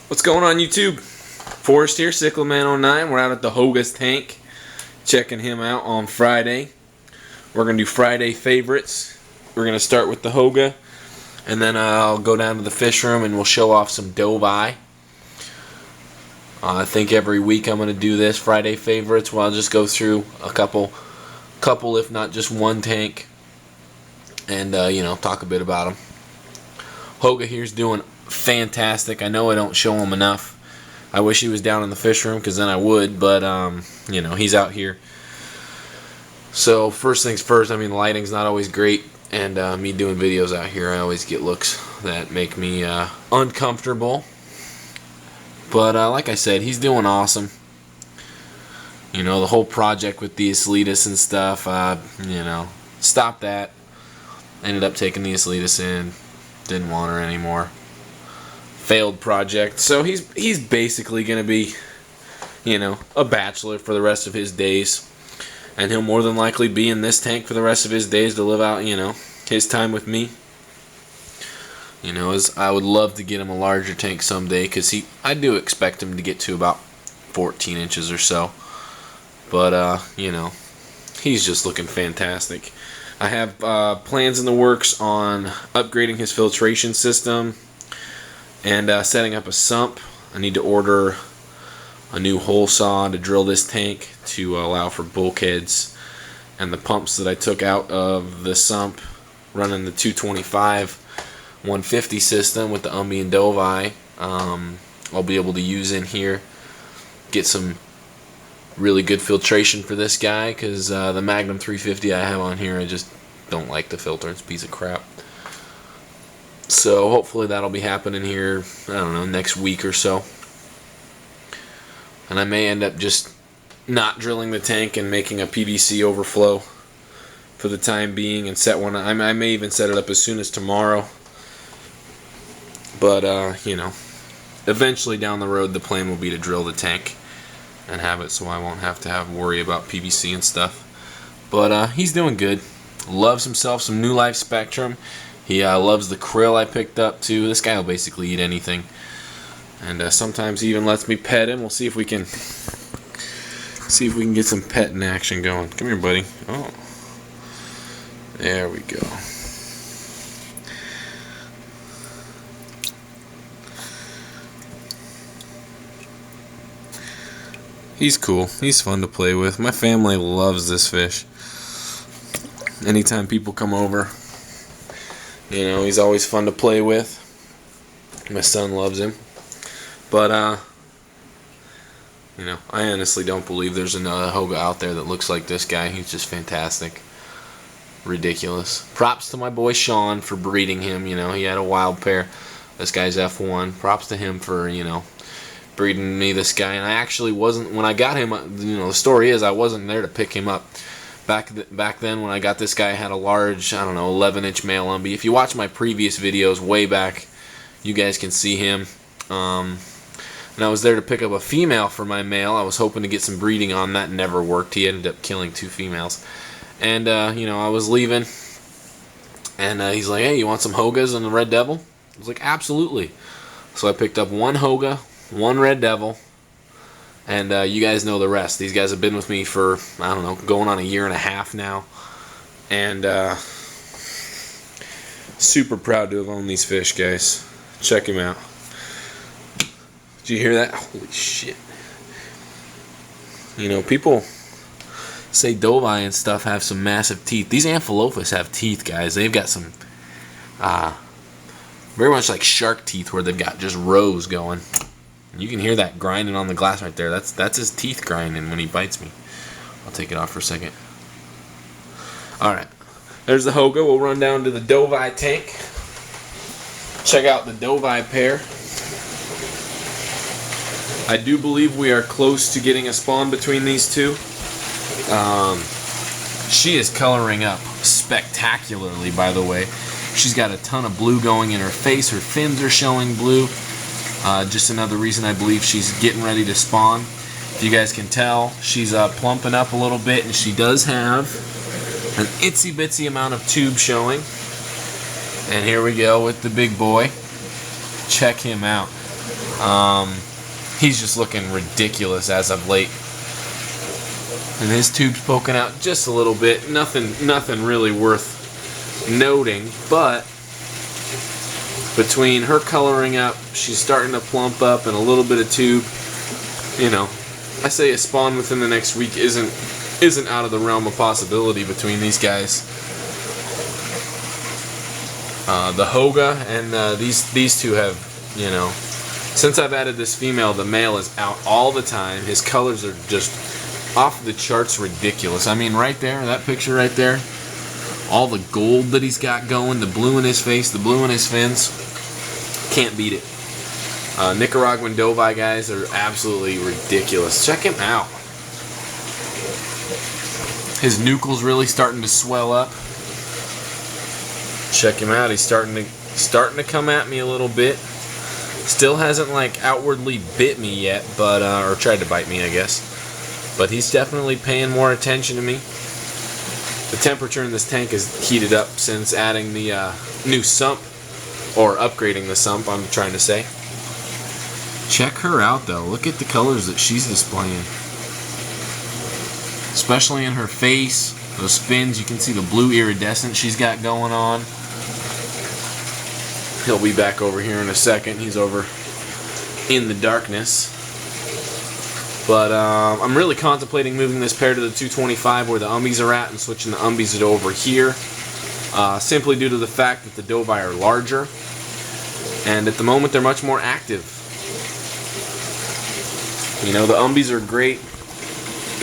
What's going on YouTube? Forrest here, Cyclaman09. We're out at the Hoga's tank, checking him out on Friday. We're going to do Friday favorites. We're going to start with the Hoga, and then I'll go down to the Fishroom and we'll show off some Dovii. I think every week I'm going to do this, Friday favorites, where I'll just go through a couple if not just one tank, and talk a bit about them. Hoga here's doing fantastic. I know I don't show him enough. I wish he was down in the fish room, because then I would, but he's out here. So first things first, the lighting's not always great, and me doing videos out here, I always get looks that make me uncomfortable. But like I said, he's doing awesome. The whole project with the Asletus and stuff, stopped that. Ended up taking the Asletus in. Didn't want her anymore. Failed project. So he's basically going to be, a bachelor for the rest of his days. And he'll more than likely be in this tank for the rest of his days to live out, his time with me. As I would love to get him a larger tank someday, because I do expect him to get to about 14 inches or so. But, he's just looking fantastic. I have plans in the works on upgrading his filtration system and setting up a sump. I need to order a new hole saw to drill this tank to allow for bulkheads, and the pumps that I took out of the sump running the 225 150 system with the Umbi and Dovii, I'll be able to use in here. Get some really good filtration for this guy, because the Magnum 350 I have on here, I just don't like the filter. It's a piece of crap. So hopefully that'll be happening here, I don't know, next week or so. And I may end up just not drilling the tank and making a PVC overflow for the time being, and set one. I may even set it up as soon as tomorrow. But eventually down the road, the plan will be to drill the tank and have it so I won't have to worry about PVC and stuff. But he's doing good. Loves himself some New Life Spectrum. He loves the krill I picked up too. This guy will basically eat anything. And sometimes he even lets me pet him. We'll see if we can get some petting action going. Come here, buddy. Oh, there we go. He's cool. He's fun to play with. My family loves this fish. Anytime people come over, he's always fun to play with. My son loves him. But, I honestly don't believe there's another Hoga out there that looks like this guy. He's just fantastic. Ridiculous. Props to my boy Sean for breeding him. He had a wild pair. This guy's F1. Props to him for, breeding me this guy. And I actually wasn't, when I got him, the story is I wasn't there to pick him up. Back then when I got this guy, I had a large, 11-inch male Umbi. If you watch my previous videos way back, you guys can see him. And I was there to pick up a female for my male. I was hoping to get some breeding on that. Never worked. He ended up killing 2 females. And, I was leaving. And he's like, hey, you want some Hogas and the Red Devil? I was like, absolutely. So I picked up 1 Hoga, 1 Red Devil. And you guys know the rest. These guys have been with me for, going on a year and a half now. And super proud to have owned these fish, guys. Check him out. Did you hear that? Holy shit. People say Dovii and stuff have some massive teeth. These Amphilophus have teeth, guys. They've got some very much like shark teeth, where they've got just rows going. You can hear that grinding on the glass right there. That's his teeth grinding when he bites me. I'll take it off for a second. Alright. There's the Hoga. We'll run down to the Dovii tank. Check out the Dovii pair. I do believe we are close to getting a spawn between these two. She is coloring up spectacularly, by the way. She's got a ton of blue going in her face. Her fins are showing blue. Just another reason I believe she's getting ready to spawn. If you guys can tell, she's plumping up a little bit, and she does have an itsy bitsy amount of tube showing. And here we go with the big boy. Check him out. He's just looking ridiculous as of late. And his tube's poking out just a little bit. Nothing really worth noting, but between her coloring up, she's starting to plump up, and a little bit of tube, you know, I say a spawn within the next week isn't out of the realm of possibility between these guys. The Hoga and these two have, you know, since I've added this female, the male is out all the time. His colors are just off the charts ridiculous. I mean, right there, that picture right there, all the gold that he's got going, the blue in his face, the blue in his fins, can't beat it. Nicaraguan Dovii guys are absolutely ridiculous. Check him out. His nucle's really starting to swell up. Check him out. He's starting to come at me a little bit. Still hasn't like outwardly bit me yet, but or tried to bite me, I guess. But he's definitely paying more attention to me. The temperature in this tank is heated up since adding the new sump, or upgrading the sump, I'm trying to say. Check her out though. Look at the colors that she's displaying. Especially in her face, those fins, you can see the blue iridescence she's got going on. He'll be back over here in a second. He's over in the darkness. But I'm really contemplating moving this pair to the 225 where the umbies are at and switching the umbies to over here. Simply due to the fact that the Dovii are larger. And at the moment they're much more active. You know, the umbies are great.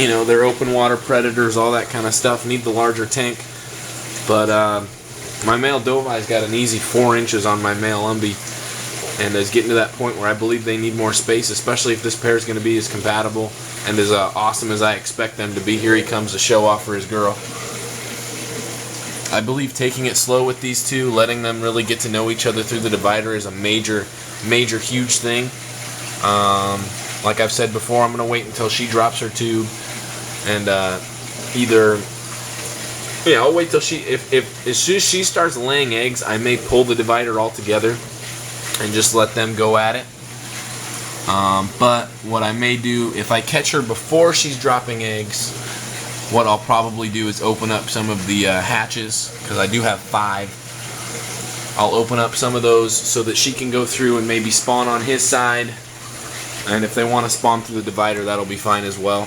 You know, they're open water predators, all that kind of stuff. Need the larger tank. But my male Dovi's got an easy 4 inches on my male umbie. And is getting to that point where I believe they need more space, especially if this pair is going to be as compatible and as awesome as I expect them to be. Here he comes to show off for his girl. I believe taking it slow with these two, letting them really get to know each other through the divider is a major, huge thing. Like I've said before, I'm going to wait until she drops her tube and either... Yeah, I'll wait till she... If as soon as she starts laying eggs, I may pull the divider altogether and just let them go at it. But what I may do, if I catch her before she's dropping eggs, what I'll probably do is open up some of the hatches, because I do have 5. I'll open up some of those so that she can go through and maybe spawn on his side. And if they want to spawn through the divider, that'll be fine as well.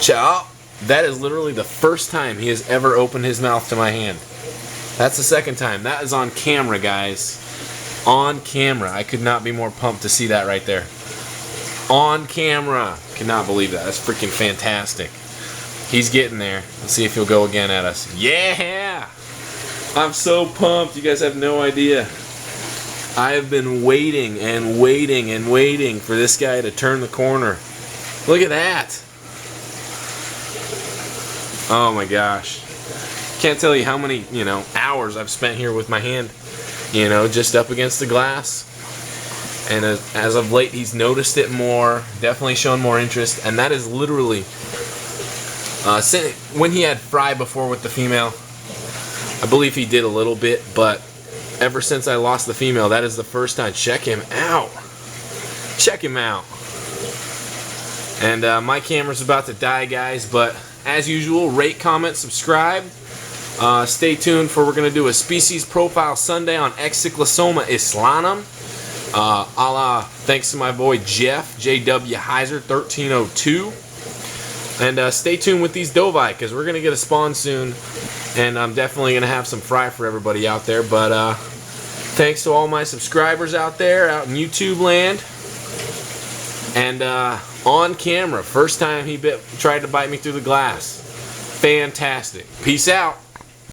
Ciao. That is literally the first time he has ever opened his mouth to my hand. That's the second time. That is on camera, guys. On camera. I could not be more pumped to see that right there. On camera. Cannot believe that. That's freaking fantastic. He's getting there. Let's see if he'll go again at us. Yeah! I'm so pumped. You guys have no idea. I have been waiting and waiting and waiting for this guy to turn the corner. Look at that. Oh my gosh. Can't tell you how many, hours I've spent here with my hand, just up against the glass. And as of late, he's noticed it more, definitely shown more interest. And that is literally, when he had fry before with the female, I believe he did a little bit, but ever since I lost the female, that is the first time. Check him out. Check him out. And my camera's about to die, guys, but as usual, rate, comment, subscribe. Stay tuned for we're going to do a species profile Sunday on Exiclosoma islanum. Thanks to my boy Jeff, J.W. Heiser, 1302. And stay tuned with these Dovii, because we're going to get a spawn soon. And I'm definitely going to have some fry for everybody out there. But thanks to all my subscribers out there, out in YouTube land. And on camera, first time he tried to bite me through the glass. Fantastic. Peace out.